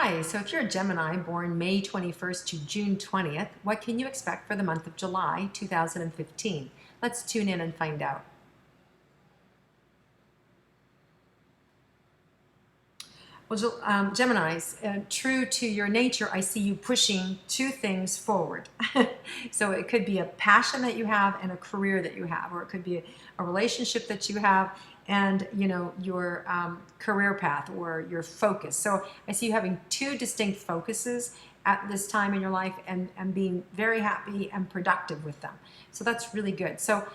Hi, so if you're a Gemini born May 21st to June 20th, what can you expect for the month of July 2015? Let's tune in and find out. Well, Geminis, true to your nature, I see you pushing two things forward. So it could be a passion that you have and a career that you have, or it could be a relationship that you have and your career path or your focus. So I see you having two distinct focuses at this time in your life and being very happy and productive with them. So that's really good. So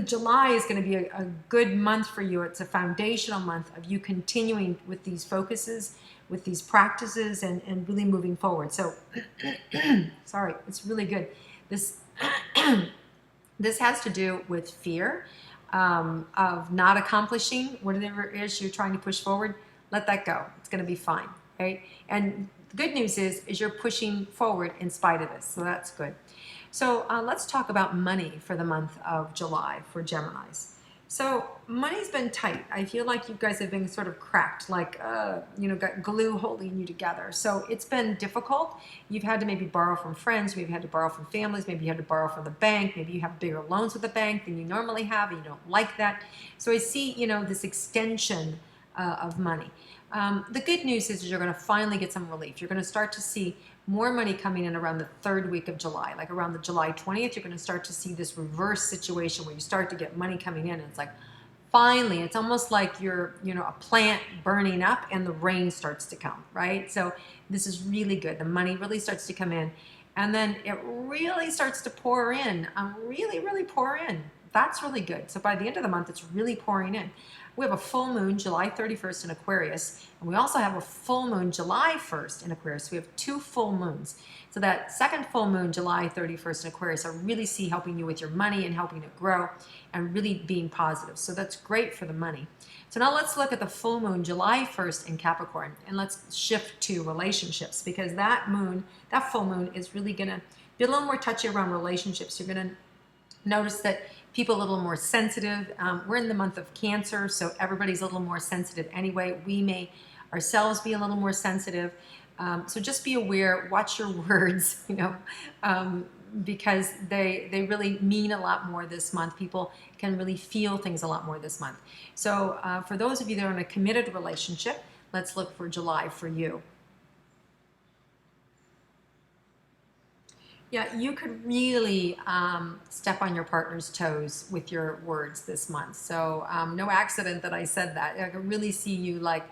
July is going to be a good month for you. It's a foundational month of you continuing with these focuses, with these practices, and really moving forward. So, sorry, it's really good. This this has to do with fear of not accomplishing whatever it is you're trying to push forward. Let that go. It's going to be fine, right? And the good news is you're pushing forward in spite of this, so that's good. So let's talk about money for the month of July for Geminis. So money's been tight. I feel like you guys have been sort of cracked, like, got glue holding you together. So it's been difficult. You've had to maybe borrow from friends, maybe had to borrow from families, maybe you had to borrow from the bank, maybe you have bigger loans with the bank than you normally have, and you don't like that. So I see, this extension of money. The good news is you're going to finally get some relief. You're going to start to see more money coming in around the third week of July. Like around the July 20th, you're going to start to see this reverse situation where you start to get money coming in. And it's like, finally, it's almost like you're, a plant burning up and the rain starts to come, right? So this is really good. The money really starts to come in. And then it really starts to pour in, really, really pour in. That's really good. So by the end of the month, it's really pouring in. We have a full moon July 31st in Aquarius, and we also have a full moon July 1st in Aquarius. So we have two full moons. So that second full moon July 31st in Aquarius, I really see helping you with your money and helping it grow and really being positive. So that's great for the money. So now let's look at the full moon July 1st in Capricorn, and let's shift to relationships, because that full moon is really going to be a little more touchy around relationships. You're going to notice that people are a little more sensitive. We're in the month of Cancer, so everybody's a little more sensitive anyway. We may ourselves be a little more sensitive. So just be aware, watch your words, because they really mean a lot more this month. People can really feel things a lot more this month. So for those of you that are in a committed relationship, let's look for July for you. Yeah, you could really step on your partner's toes with your words this month. So no accident that I said that. I could really see you like,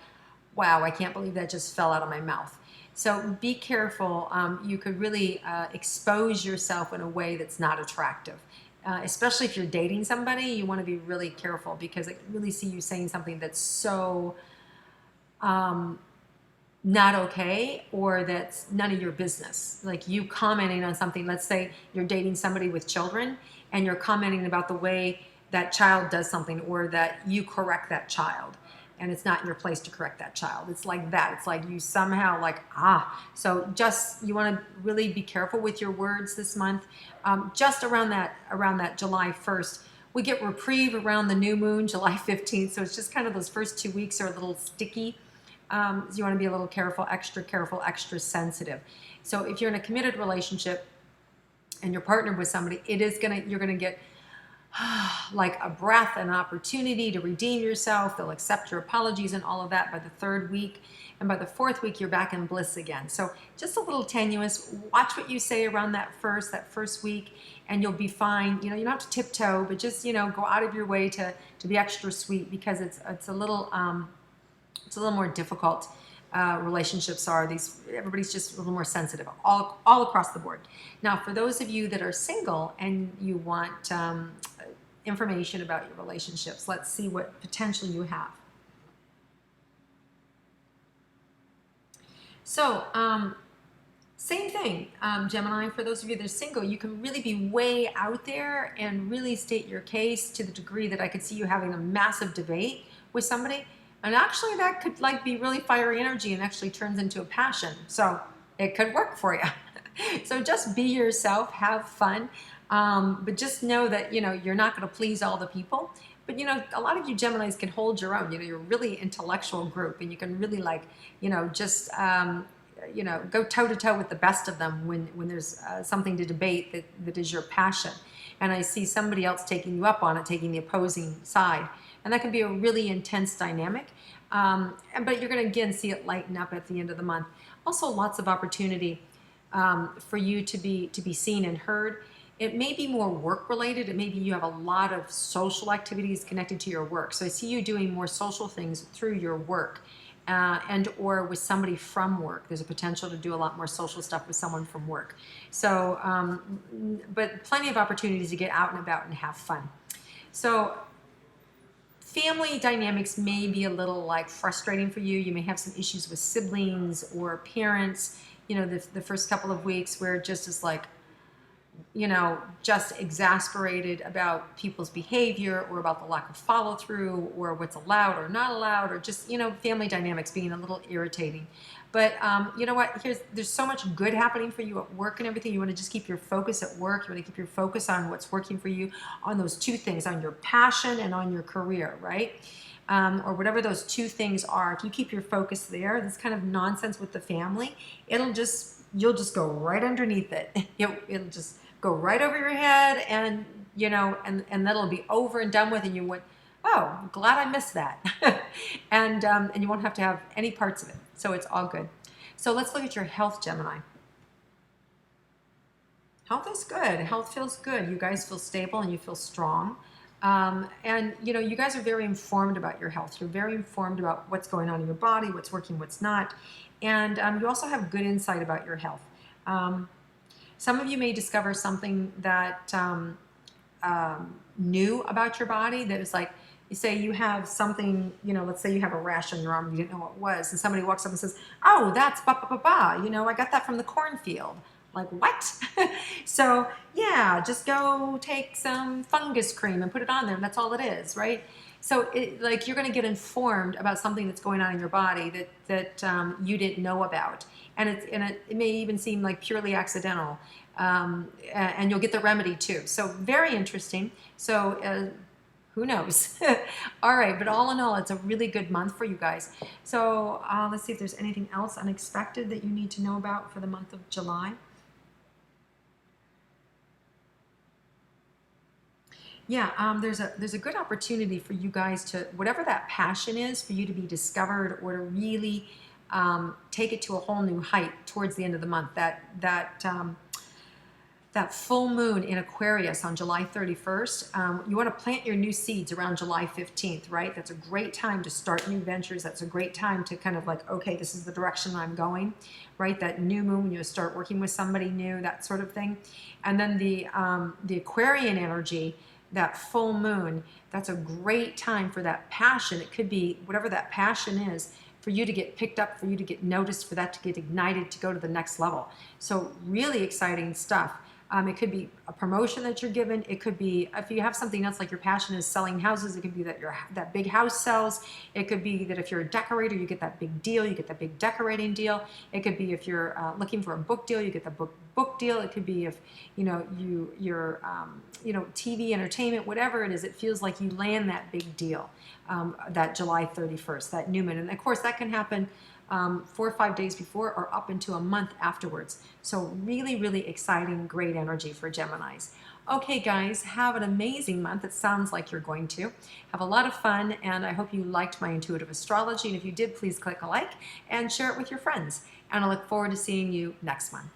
wow, I can't believe that just fell out of my mouth. So be careful. You could really expose yourself in a way that's not attractive. Especially if you're dating somebody, you want to be really careful, because I can really see you saying something that's so not okay, or that's none of your business. Like you commenting on something, let's say you're dating somebody with children and you're commenting about the way that child does something, or that you correct that child, and it's not your place to correct that child. It's like that. It's like you somehow like, so just, you want to really be careful with your words this month. Just around that July 1st, we get reprieve around the new moon, July 15th. So it's just kind of those first 2 weeks are a little sticky. So you want to be a little careful, extra sensitive. So if you're in a committed relationship and you're partnered with somebody, you're gonna get like a breath, an opportunity to redeem yourself. They'll accept your apologies and all of that by the third week. And by the fourth week, you're back in bliss again. So just a little tenuous. Watch what you say around that first week, and you'll be fine. You don't have to tiptoe, but just, go out of your way to be extra sweet, because it's a little more difficult. Relationships are everybody's just a little more sensitive all across the board. Now, for those of you that are single and you want information about your relationships, let's see what potential you have. So same thing, Gemini, for those of you that are single, you can really be way out there and really state your case to the degree that I could see you having a massive debate with somebody. And actually that could be really fiery energy and actually turns into a passion. So it could work for you. So just be yourself, have fun. But just know that, you're not going to please all the people. But a lot of you Geminis can hold your own. You're a really intellectual group, and you can really like, just go toe to toe with the best of them when there's something to debate that is your passion. And I see somebody else taking you up on it, taking the opposing side, and that can be a really intense dynamic. But you're going to again see it lighten up at the end of the month. Also, lots of opportunity for you to be seen and heard. It may be more work related. It may be you have a lot of social activities connected to your work. So I see you doing more social things through your work and or with somebody from work. There's a potential to do a lot more social stuff with someone from work. So, but plenty of opportunities to get out and about and have fun. So family dynamics may be a little like frustrating for you. You may have some issues with siblings or parents, the first couple of weeks where it just is like, just exasperated about people's behavior or about the lack of follow through or what's allowed or not allowed or just, family dynamics being a little irritating. But you know what? There's so much good happening for you at work and everything. You want to just keep your focus at work. You want to keep your focus on what's working for you, on those two things, on your passion and on your career, right? Or whatever those two things are. If you keep your focus there, this kind of nonsense with the family, you'll just go right underneath it. It'll just go right over your head, and and that'll be over and done with, and you went, oh, I'm glad I missed that. And you won't have to have any parts of it. So it's all good. So let's look at your health, Gemini. Health is good. Health feels good. You guys feel stable and you feel strong. And you guys are very informed about your health. You're very informed about what's going on in your body, what's working, what's not. And you also have good insight about your health. Some of you may discover something that new about your body that is like, you say you have something, let's say you have a rash on your arm, you didn't know what it was, and somebody walks up and says, oh, that's ba-ba-ba-ba, I got that from the cornfield. Like, what? So, yeah, just go take some fungus cream and put it on there, and that's all it is, right? So, you're going to get informed about something that's going on in your body that you didn't know about. And it may even seem like purely accidental, and you'll get the remedy too. So very interesting. So who knows? All right, but all in all, it's a really good month for you guys. So let's see if there's anything else unexpected that you need to know about for the month of July. Yeah, there's a good opportunity for you guys to, whatever that passion is, for you to be discovered or to really take it to a whole new height towards the end of the month. That full moon in Aquarius on July 31st, you want to plant your new seeds around July 15th, right? That's a great time to start new ventures. That's a great time to kind of like, okay, this is the direction I'm going, right? That new moon, when you start working with somebody new, that sort of thing. And then the Aquarian energy, that full moon, that's a great time for that passion. It could be whatever that passion is, for you to get picked up, for you to get noticed, for that to get ignited, to go to the next level. So really exciting stuff. It could be a promotion that you're given. It could be, if you have something else like your passion is selling houses, it could be that that big house sells. It could be that if you're a decorator, you get that big deal, you get that big decorating deal. It could be if you're looking for a book deal, you get the book deal. It could be if you're TV entertainment, whatever it is, it feels like you land that big deal, that July 31st, that new moon. And of course that can happen 4 or 5 days before or up into a month afterwards. So really, really exciting, great energy for Geminis. Okay, guys, have an amazing month. It sounds like you're going to. Have a lot of fun, and I hope you liked my intuitive astrology. And if you did, please click a like and share it with your friends. And I look forward to seeing you next month.